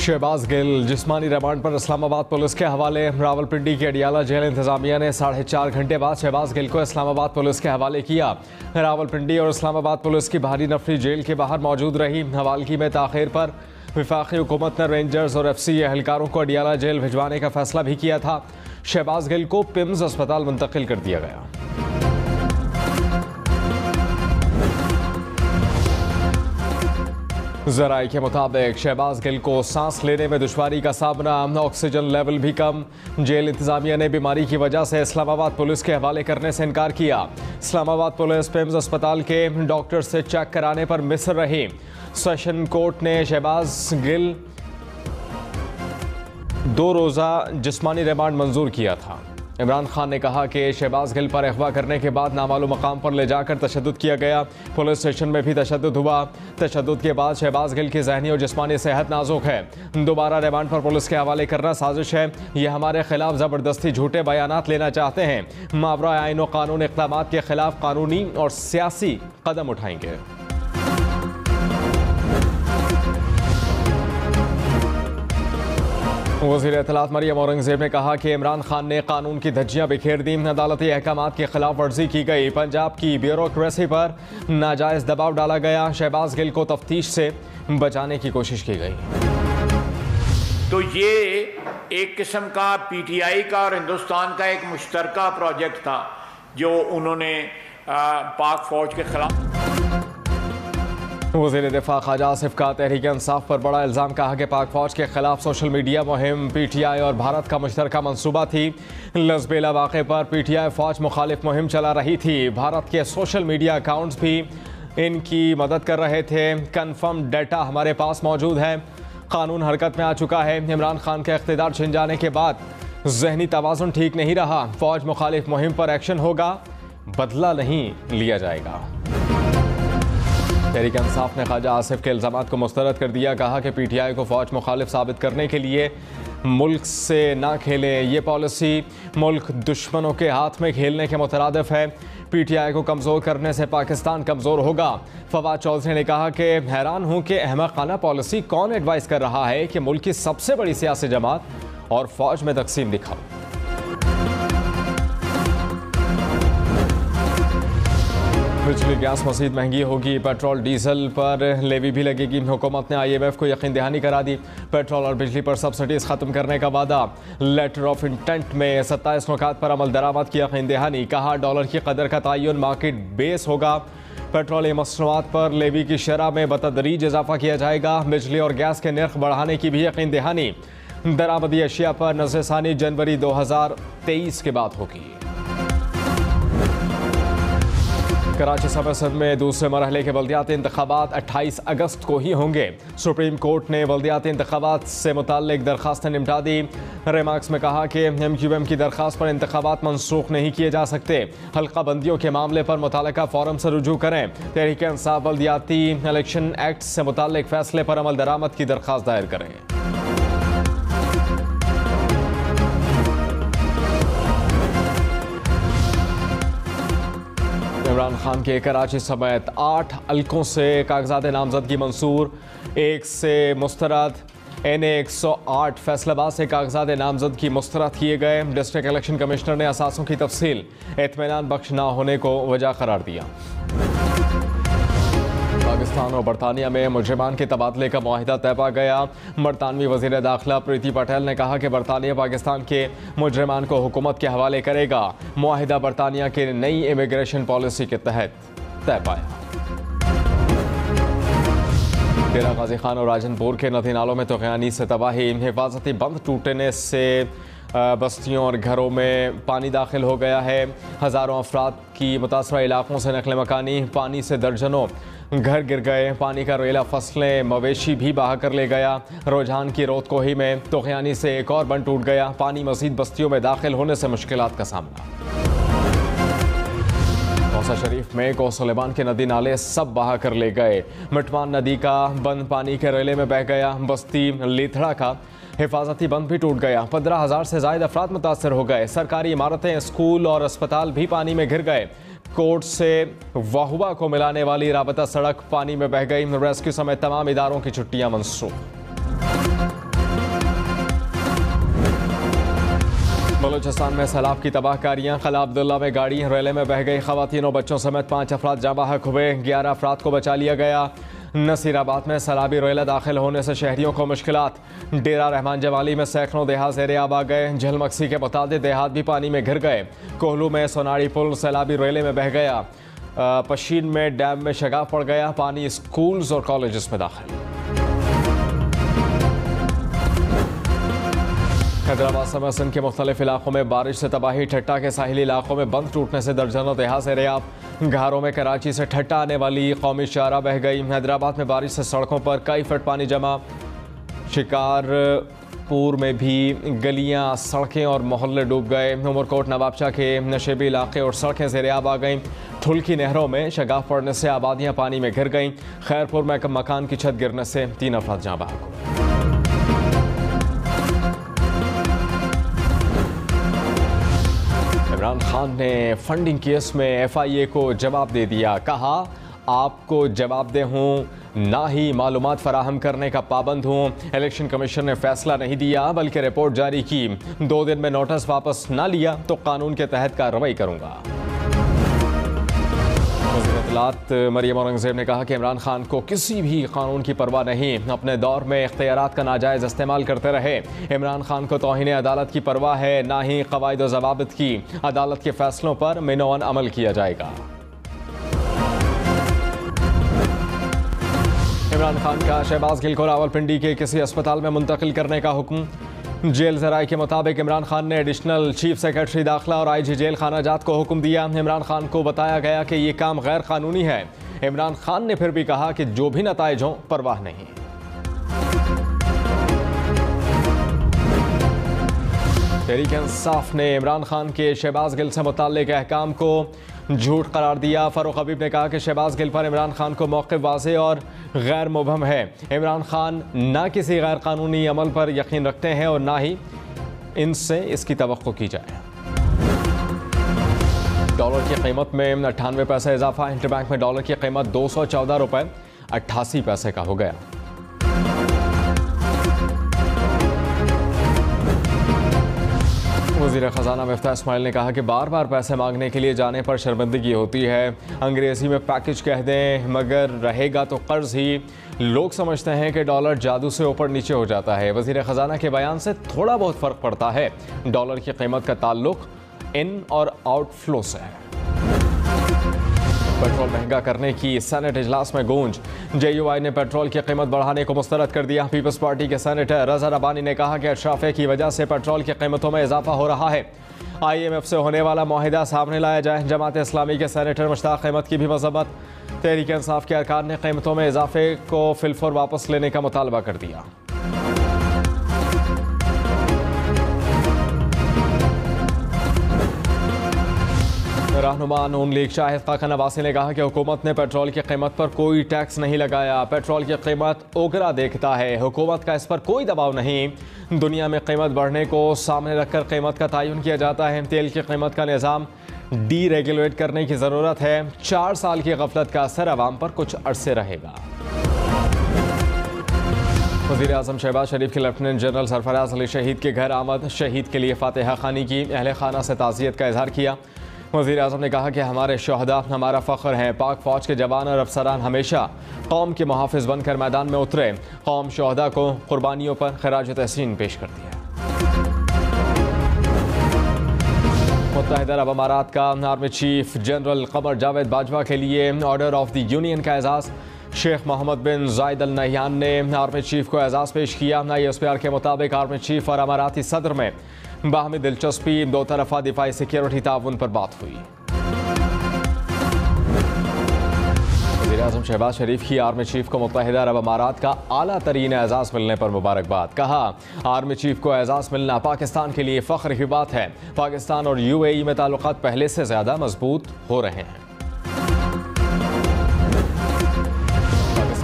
शहबाज गिल जिस्मानी रिमांड पर इस्लामाबाद पुलिस के हवाले। रावलपिंडी की अडियाला जेल इंतजामिया ने 4.5 घंटे बाद शहबाज गिल को इस्लामाबाद पुलिस के हवाले किया। रावलपिंडी और इस्लामाबाद पुलिस की भारी नफरी जेल के बाहर मौजूद रही। हवालगी में ताखिर पर वफाकी हुकूमत ने रेंजर्स और FC एहलकारों को अडियाला जेल भिजवाने का फैसला भी किया था। शहबाज गिल को पिम्स अस्पताल मुंतकिल कर दिया गया। ज़राए के मुताबिक शहबाज गिल को सांस लेने में दुश्वारी का सामना, ऑक्सीजन लेवल भी कम। जेल इंतजामिया ने बीमारी की वजह से इस्लामाबाद पुलिस के हवाले करने से इनकार किया। इस्लामाबाद पुलिस पिम्स अस्पताल के डॉक्टर से चेक कराने पर मिस्र रही। सेशन कोर्ट ने शहबाज गिल 2 रोज़ा जिस्मानी रिमांड मंजूर किया था। इमरान खान ने कहा कि शहबाज गिल पर अगवा करने के बाद नामालूम मकाम पर ले जाकर तशद्दुद किया गया। पुलिस स्टेशन में भी तशद्दुद हुआ। तशद्दुद के बाद शहबाज गिल की ज़हनी और जिस्मानी सेहत नाजुक है। दोबारा रिमांड पर पुलिस के हवाले करना साजिश है। ये हमारे खिलाफ ज़बरदस्ती झूठे बयानात लेना चाहते हैं। मावरा आईन और कानून इक़दामात के खिलाफ कानूनी और सियासी कदम उठाएंगे। वज़ीर इत्तलात मरियम औरंगज़ेब ने कहा कि इमरान खान ने कानून की धज्जियां बिखेर दी। अदालती अहकामात की खिलाफ वर्जी की गई। पंजाब की ब्यूरोक्रेसी पर नाजायज़ दबाव डाला गया। शहबाज गिल को तफ्तीश से बचाने की कोशिश की गई। तो ये एक किस्म का PTI का और हिंदुस्तान का एक मुश्तरका प्रोजेक्ट था जो उन्होंने पाक फौज के खिलाफ। वज़ीर दिफा ख्वाजा आसिफ का तहरीक इंसाफ पर बड़ा इल्ज़ाम। कहा कि पाक फौज के खिलाफ सोशल मीडिया मुहिम PTI और भारत का मुश्तरका मंसूबा थी। लसबेला वाक़े पर PTI फौज मुखालिफ मुहिम चला रही थी। भारत के सोशल मीडिया अकाउंट्स भी इनकी मदद कर रहे थे। कन्फर्म डेटा हमारे पास मौजूद है। कानून हरकत में आ चुका है। इमरान खान के इख्तिदार छिन जाने के बाद जहनी तवाज़ुन ठीक नहीं रहा। फौज मुखालिफ मुहिम पर एक्शन होगा, बदला नहीं लिया जाएगा। तहरीक इंसाफ ने ख्वाजा आसिफ के इल्ज़ामात को मुस्तरद कर दिया। कहा कि PTI को फौज मुखालिफ साबित करने के लिए मुल्क से ना खेलें। ये पॉलिसी मुल्क दुश्मनों के हाथ में खेलने के मुतरादिफ है। PTI को कमज़ोर करने से पाकिस्तान कमज़ोर होगा। फवाद चौधरी ने कहा कि हैरान हूँ कि अहमकाना पॉलिसी कौन एडवाइस कर रहा है कि मुल्क की सबसे बड़ी सियासी जमात और फौज में तकसीम दिखाओ। बिजली गैस मज़ीद महंगी होगी। पेट्रोल डीजल पर लेवी भी लगेगी। हुकूमत ने IMF को यकीन दहानी करा दी। पेट्रोल और बिजली पर सब्सिडीज़ ख़त्म करने का वादा। लेटर ऑफ इंटेंट में 27 नुकात पर अमल दरामद की यकीन दहानी। कहा डॉलर की कदर का तयन मार्केट बेस होगा। पेट्रोलियम मसनूआत पर लेवी की शरह में बतदरीज इजाफा किया जाएगा। बिजली और गैस के नर्ख बढ़ाने की भी यकीन दहानी। दरामदी अशिया पर नज़रसानी जनवरी 2023 के बाद होगी। कराची सब असद में दूसरे मरहले के बल्दियाती इंतखाबात 28 अगस्त को ही होंगे। सुप्रीम कोर्ट ने बल्दियाती इंतखाबात से मुताल्लिक दरखास्तें निपटा दी। रिमार्क्स में कहा कि MQM की दरखास्त पर इंतखाबात मनसूख नहीं किए जा सकते। हल्का बंदियों के मामले पर मुतालिका फोरम से रुजू करें। तहरीक इंसाफ बल्दियाती इलेक्शन एक्ट से मुताल्लिक फैसले पर अमल दरामद की दरखास्त दायर करें। इमरान खान के कराची समेत 8 हल्कों से कागजात नामजदगी मंसूर। 1 से मुस्तरद। NA 108 फैसलाबाद से कागजात नामजदगी मुस्तरद किए गए। डिस्ट्रिक्ट इलेक्शन कमिश्नर ने असासों की तफसील इत्मीनान बख्श ना होने को वजह करार दिया। पाकिस्तान और बरतानिया में मुजरिमान के तबादले का मुआहिदा तय पा गया। बरतानवी वज़ीर दाखिला प्रीति पटेल ने कहा कि बरतानिया पाकिस्तान के मुजरिमान को हुकूमत के हवाले करेगा। मुआहिदा बरतानिया के नई इमिग्रेशन पॉलिसी के तहत तय पाया। डेरा गाजी खान और राजनपुर के नदी नालों में तूफ़ानी से तबाही। हिफाजती बंद टूटने से बस्तियों और घरों में पानी दाखिल हो गया है। हज़ारों अफराद की मुतासरा इलाकों से नकल मकानी। पानी से दर्जनों घर गिर गए। पानी का रेला फसलें मवेशी भी बहा कर ले गया। रुझान की रोतकोही में तूफ़ानी से एक और बंद टूट गया। पानी मज़ीद बस्तियों में दाखिल होने से मुश्किलात का सामना। कौसा शरीफ में कोसलेमान के नदी नाले सब बहा कर ले गए। मिटमान नदी का बंद पानी के रेले में बह गया। बस्ती लीथड़ा का हिफाजती बंद भी टूट गया। 15,000 से ज़ायद अफराद मुतासर हो गए। सरकारी इमारतें, स्कूल और अस्पताल भी पानी में घिर गए। कोर्ट से वाहुआ को मिलाने वाली राबता सड़क पानी में बह गई। रेस्क्यू समेत तमाम इदारों की छुट्टियां मंसूख। बलूचिस्तान में सैलाब की तबाहकारियां। कला अब्दुल्ला में गाड़ी रेले में बह गई, खवातीन और बच्चों समेत 5 अफराद जाँ बहक हुए, 11 अफराद को बचा लिया गया। नसीराबाद में सैलाबी रेला दाखिल होने से शहरियों को मुश्किलात। डेरा रहमान जमाली में सैकड़ों देहात ज़ेर-ए-आब आ गए, झलमक्सी के मुताबिक देहात भी पानी में घिर गए। कोहलू में सोनाड़ी पुल सैलाबी रेले में बह गया। पशीन में डैम में शगाफ पड़ गया, पानी स्कूल्स और कॉलेजेस में दाखिल। हैदराबाद समेत सिंध के मुख्तलिफ इलाकों में बारिश से तबाही। ठट्टा के साहिली इलाकों में बंद टूटने से दर्जनों देहात ज़ेर-ए-आब। घरों में कराची से ठट्टा आने वाली कौमी शाहराह बह गई। हैदराबाद में बारिश से सड़कों पर कई फुट पानी जमा। शिकारपुर में भी गलियां, सड़कें और मोहल्ले डूब गए। उमरकोट नवाबशाह के नशेबी इलाके और सड़कें ज़ेर-ए-आब आ गईं। ठुल की नहरों में शगाफ पड़ने से आबादियां पानी में घिर गईं। खैरपुर में मकान की छत गिरने से 3 अफराद जाँ बहक हुए। इमरान खान ने फंडिंग केस में FIA को जवाब दे दिया। कहा, आपको जवाबदेह हूँ, ना ही मालूमात फराहम करने का पाबंद हूँ। इलेक्शन कमीशन ने फैसला नहीं दिया बल्कि रिपोर्ट जारी की। 2 दिन में नोटिस वापस ना लिया तो कानून के तहत कार्रवाई करूँगा। इत्तलात मरियम औरंगज़ेब ने कहा कि इमरान खान को किसी भी कानून की परवाह नहीं, अपने दौर में इख्तियारात का नाजायज़ इस्तेमाल करते रहे। इमरान खान को तौहीन अदालत की परवाह है, ना ही क़वाइद व ज़वाबित की। अदालत के फैसलों पर मिनोअन अमल किया जाएगा। इमरान खान का शहबाज गिल को रावलपिंडी के किसी अस्पताल में मुंतकिल करने का हुक्म। जेल ज़राए के मुताबिक इमरान खान ने एडिशनल चीफ सेक्रेटरी दाखिला और IG जेल खाना जात को हुक्म दिया। इमरान खान को बताया गया कि ये काम गैर कानूनी है। इमरान खान ने फिर भी कहा कि जो भी नताइज हों, परवाह नहीं। तहरीक इंसाफ ने इमरान खान के शहबाज गिल से मुताल्लिक अहकाम को झूठ करार दिया। फारूक हबीब ने कहा कि शहबाज गिल पर इमरान खान को मौक़िफ़ वाज़ेह और गैर मुबहम है। इमरान खान ना किसी गैर कानूनी अमल पर यकीन रखते हैं और ना ही इनसे इसकी तवक्को की जाए। डॉलर की कीमत में 98 पैसे इजाफा। इंटरबैंक में डॉलर की कीमत 214 रुपये 88 पैसे का हो गया। वज़ीर ख़जाना मिफ्ताह इस्माइल ने कहा कि बार बार पैसे मांगने के लिए जाने पर शर्मिंदगी होती है। अंग्रेज़ी में पैकेज कह दें मगर रहेगा तो कर्ज ही। लोग समझते हैं कि डॉलर जादू से ऊपर नीचे हो जाता है। वज़ीर ख़जाना के बयान से थोड़ा बहुत फ़र्क पड़ता है। डॉलर की कीमत का ताल्लुक इन और आउटफ्लो से है। पेट्रोल महंगा करने की सेनेट इजलास में गूंज। JUI ने पेट्रोल की कीमत बढ़ाने को मुस्तरद कर दिया। पीपल्स पार्टी के सेनेटर रज़ा रबानी ने कहा कि अशराफे की वजह से पेट्रोल की कीमतों में इजाफा हो रहा है। IMF से होने वाला मुआहिदा सामने लाया जाए। जमात इस्लामी के सेनेटर मुश्ताक अहमद की भी मज़म्मत। तहरीक इंसाफ के अरकान ने कीमतों में इजाफे को फिलफौर वापस लेने का मुतालबा कर दिया। रहनुमा नून लीग शाहिद खान नवासी ने कहा कि हुकूमत ने पेट्रोल की कीमत पर कोई टैक्स नहीं लगाया। पेट्रोल की कीमत ओगरा देखता है, हुकूमत का इस पर कोई दबाव नहीं। दुनिया में कीमत बढ़ने को सामने रखकर कीमत का तयन किया जाता है। तेल की कीमत का निज़ाम डीरेगुलेट करने की ज़रूरत है। 4 साल की गफलत का असर अवाम पर कुछ अरसे रहेगा। वज़ीर आज़म शहबाज शरीफ के लेफ्टिनेंट जनरल सरफराज अली शहीद के घर आमद। शहीद के लिए फातिहा खानी की, अहले खाना से ताज़ियत का इजहार किया। वज़ीर आज़म ने कहा कि हमारे शहदा हमारा फ़ख्र हैं। पाक फ़ौज के जवान और अफसरान हमेशा कौम के मुहाफ़िज़ बनकर मैदान में उतरे। कौम शहदा को कुर्बानियों पर खराज तहसीन पेश करती है। मुत्तहिदा अरब अमारात का army chief general Qamar Javed Bajwa के लिए ऑर्डर ऑफ द यूनियन का एजाज़। शेख मोहम्मद बिन जायद अल नहयान ने आर्मी चीफ को एजाज़ पेश किया। ISPR के मुताबिक आर्मी चीफ और अमाराती सदर में बाहमी दिलचस्पी, 2 तरफ़ा दिफाई सिक्योरिटी ताउन पर बात हुई। वज़ीर आज़म शहबाज शरीफ की आर्मी चीफ को मुत्तहिदा अरब अमारात का आला तरीन एजाज़ मिलने पर मुबारकबाद। कहा, आर्मी चीफ को एजाज़ मिलना पाकिस्तान के लिए फ़ख्र की बात है। पाकिस्तान और UAE में ताल्लुकात पहले से ज़्यादा मजबूत हो रहे हैं।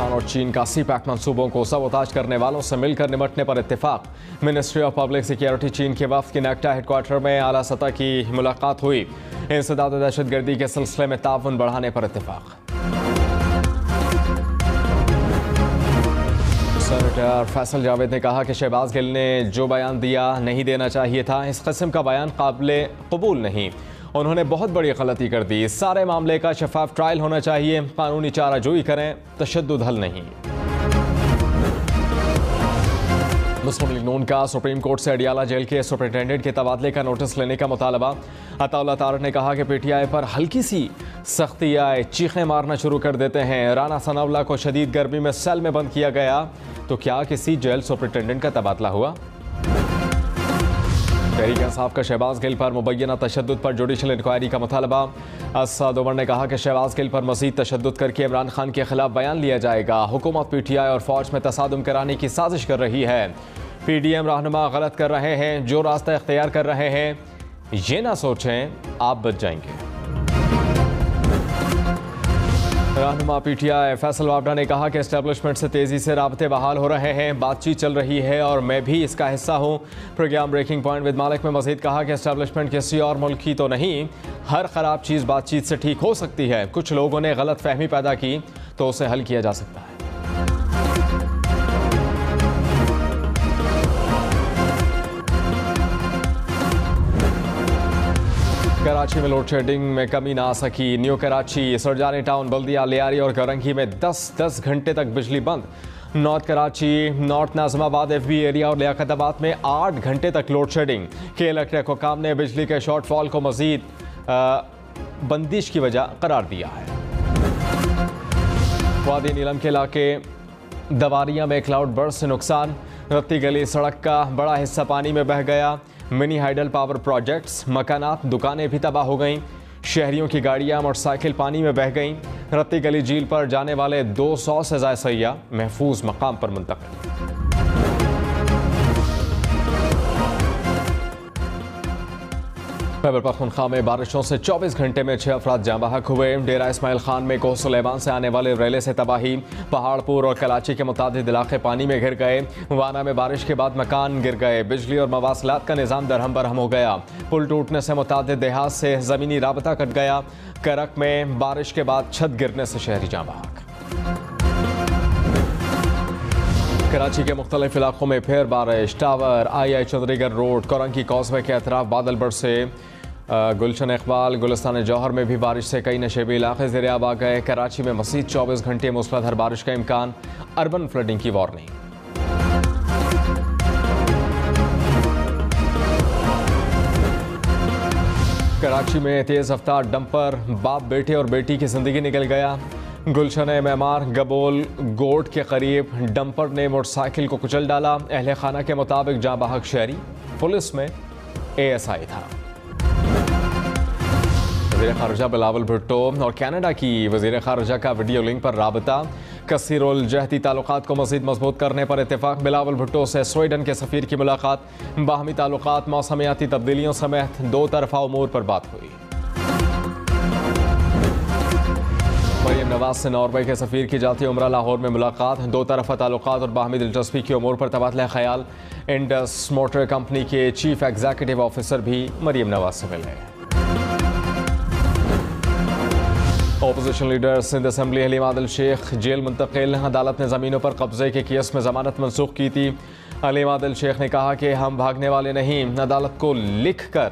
और चीन का CPEC मंसूबों को सबोताज करने वालों से मिलकर निपटने पर इत्तेफाक। मिनिस्ट्री ऑफ पब्लिक सिक्योरिटी चीन के वफ्द की नेक्टा हेडक्वार्टर में आला सतह की मुलाकात हुई। इंसदाद और दहशतगर्दी के सिलसिले में ताउन बढ़ाने पर इत्तेफाक। सेनेटर फैसल जावेद ने कहा कि शहबाज गिल ने जो बयान दिया नहीं देना चाहिए था। इस किस्म का बयान काबिले कबूल नहीं। उन्होंने बहुत बड़ी गलती कर दी। सारे मामले का शफाफ ट्रायल होना चाहिए। कानूनी चाराजोई करें, तशद्दुद हल नहीं। मुस्लिम लीग नून का सुप्रीम कोर्ट से अडियाला जेल के सुपरिटेंडेंट के तबादले का नोटिस लेने का मुतालबा। अताउल्लाह तारक ने कहा कि पीटीआई पर हल्की सी सख्ती आए चीखें मारना शुरू कर देते हैं। राना सनाउल्लाह को शदीद गर्मी में सेल में बंद किया गया, तो क्या किसी जेल सुपरिटेंडेंट का तबादला हुआ? तहरीक इंसाफ का शहबाज गिल पर मुबैना तशद्दुद पर जुडिशल इंक्वायरी का मुतालबा। असद उमर ने कहा कि शहबाज गिल पर मजीद तशद्दुद करके इमरान खान के खिलाफ बयान लिया जाएगा। हुकूमत पीटीआई और फौज में तसादुम कराने की साजिश कर रही है। पीडीएम रहनुमा गलत कर रहे हैं। जो रास्ता इख्तियार कर रहे हैं, ये ना सोचें आप बच जाएंगे। रहनुमा पीटीआई फैसल वावडा ने कहा कि एस्टेब्लिशमेंट से तेज़ी से राबते बहाल हो रहे हैं। बातचीत चल रही है और मैं भी इसका हिस्सा हूँ। प्रोग्राम ब्रेकिंग पॉइंट विद मालिक में मजीद कहा कि एस्टेब्लिशमेंट किसी और मुल्क की तो नहीं, हर ख़राब चीज़ बातचीत से ठीक हो सकती है। कुछ लोगों ने गलत फहमी पैदा की तो उसे हल किया जा सकता है। कराची में लोड शेडिंग में कमी ना आ सकी। न्यू कराची, सरजानी टाउन, बल्दिया, लियारी और करंगी में 10-10 घंटे तक बिजली बंद। North Karachi, north Nazimabad, FB area और लियाकताबाद में 8 घंटे तक लोड शेडिंग। के इलेक्ट्रिक हुकाम ने बिजली के शॉर्टफॉल को मजीद बंदिश की वजह करार दिया है। वादी नीलम के इलाके दवारिया में क्लाउड बर्स्ट से नुकसान। रत्ती गली सड़क का बड़ा हिस्सा पानी में बह गया। मिनी हाइडल पावर प्रोजेक्ट्स, मकानात, दुकानें भी तबाह हो गईं। शहरियों की गाड़ियां, मोटरसाइकिल पानी में बह गईं। रत्ती गली झील पर जाने वाले 200 से ज़ायद सयाह महफूज मकाम पर मुंतकिल। खैबर पख्तूनख्वा में बारिशों से 24 घंटे में 6 अफराद जाँ बहक हुए। डेरा इस्माइल खान में कोह सुलेमान से आने वाले रेले से तबाही। पहाड़पुर और कराची के मुतादिद इलाके पानी में घिर गए। वाना में बारिश के बाद मकान गिर गए। बिजली और मवासलात का निज़ाम दरहम बरहम हो गया। पुल टूटने से मुतादिद देहात से ज़मीनी राबता कट गया। करक में बारिश के बाद छत गिरने से शहरी जाँ बहक। कराची के मुख्तलिफ इलाकों में फिर बारिश। टावर, आई चंद्रीगढ़ रोड, कोरंगी कॉजवे के अतराफ बादल बरसे। गुलशन इकबाल, गुलिस्तान जौहर में भी बारिश से कई नशेबी इलाके ज़ेर-ए-आब आ गए। कराची में मज़ीद 24 घंटे मूसलाधार बारिश का इम्कान। अर्बन फ्लडिंग की वार्निंग। कराची में तेज़ रफ्तार डंपर बाप बेटे और बेटी की जिंदगी निकल गया। गुलशन मेमार गबोल गोट के करीब डंपर ने मोटरसाइकिल को कुचल डाला। अहले खाना के मुताबिक जाँ बहक शहरी पुलिस में ASI था। वज़ीर ख़ारिजा बिलावल भुट्टो और कनाडा की वज़ीर ख़ारिजा का वीडियो लिंक पर राबता। कसीरुल जहती ताल्लुकात को मज़ीद मजबूत करने पर इत्तेफाक। बिलावल भुट्टो से स्वीडन के सफ़ीर की मुलाकात। बाहमी ताल्लुकात, मौसमियाती तब्दीलियों समेत 2 तरफ़ा उमूर पर बात हुई। मरियम नवाज से नॉर्वे के सफ़ीर की जाती उम्रा लाहौर में मुलाकात। 2 तरफ़ा ताल्लुकात और बाहमी दिलचस्पी के उमूर पर तबादला ख्याल। इंडस मोटर कंपनी के चीफ एग्जीक्यूटिव ऑफिसर भी मरियम नवाज से मिले। Opposition leader Sindh assembly Haleem Adil Sheikh jail मुंतकिल। अदालत ने ज़मीनों पर कब्जे के केस में ज़मानत मनसूख की थी। हलीम आदिल शेख ने कहा कि हम भागने वाले नहीं, अदालत को लिख कर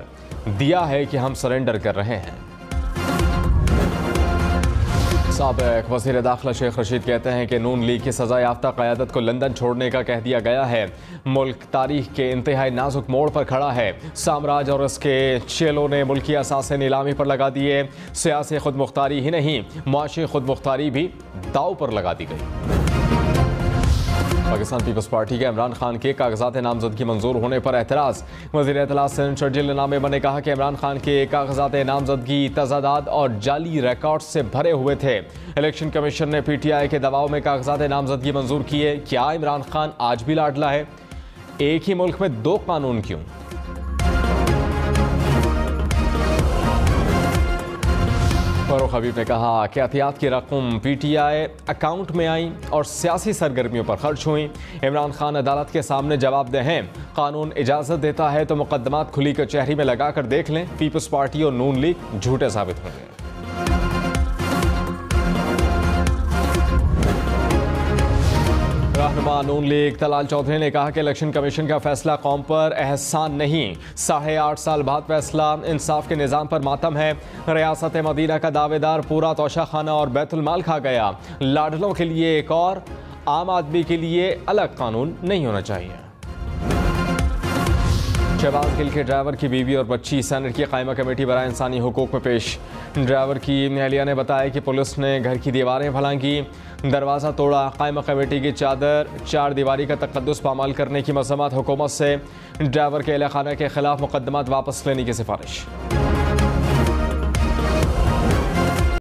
दिया है कि हम सरेंडर कर रहे हैं। साबिक़ वज़ीर दाखिला शेख रशीद कहते हैं कि नून लीग की सज़ा याफ्ता क़यादत को लंदन छोड़ने का कह दिया गया है। मुल्क तारीख के इंतहाई नाजुक मोड़ पर खड़ा है। साम्राज और उसके चेलों ने मुल्की असासे नीलामी पर लगा दिए। सियासी खुद मुख्तारी ही नहीं, मुआशी खुद मुख्तारी भी दाव पर लगा दी गई। पाकिस्तान पीपल्स पार्टी के इमरान खान के कागजात नामजदगी मंजूर होने पर एतराज़। वज़ीर इत्तलात सिंध शर्जील नामेबा ने कहा कि इमरान खान के कागजात नामजदगी तजादाद और जाली रिकॉर्ड से भरे हुए थे। इलेक्शन कमीशन ने PTI के दबाव में कागजात नामजदगी मंजूर किए। क्या इमरान खान आज भी लाडला है? एक ही मुल्क में 2 कानून क्यों? फारूक हबीब ने कहा कि एहतियात की रकम PTI अकाउंट में आई और सियासी सरगर्मियों पर खर्च हुई। इमरान खान अदालत के सामने जवाबदेह हैं। कानून इजाज़त देता है तो मुकदमात खुली कचहरी में लगा कर देख लें। पीपल्स पार्टी और नून लीग झूठे साबित होंगे। रहनुमा नून लीग तलाल चौधरी ने कहा कि इलेक्शन कमीशन का फैसला कौम पर एहसान नहीं, 8.5 साल बाद फैसला इंसाफ के निज़ाम पर मातम है। रियासत मदीना का दावेदार पूरा तोशा खाना और बैतुल माल खा गया। लाडलों के लिए एक और, आम आदमी के लिए अलग कानून नहीं होना चाहिए। शहबाज गिल के ड्राइवर की बीवी और बच्ची सेनेट की कायमा कमेटी बराए इंसानी हुकूक में पेश। ड्राइवर की अहलिया ने बताया कि पुलिस ने घर की दीवारें फलांगी, दरवाज़ा तोड़ा। कायमा कमेटी की चार दीवारी का तकद्दुस पामाल करने की मज़म्मत। हुकूमत से ड्राइवर के अहल खाना के खिलाफ मुकदमात वापस लेने की सिफारिश।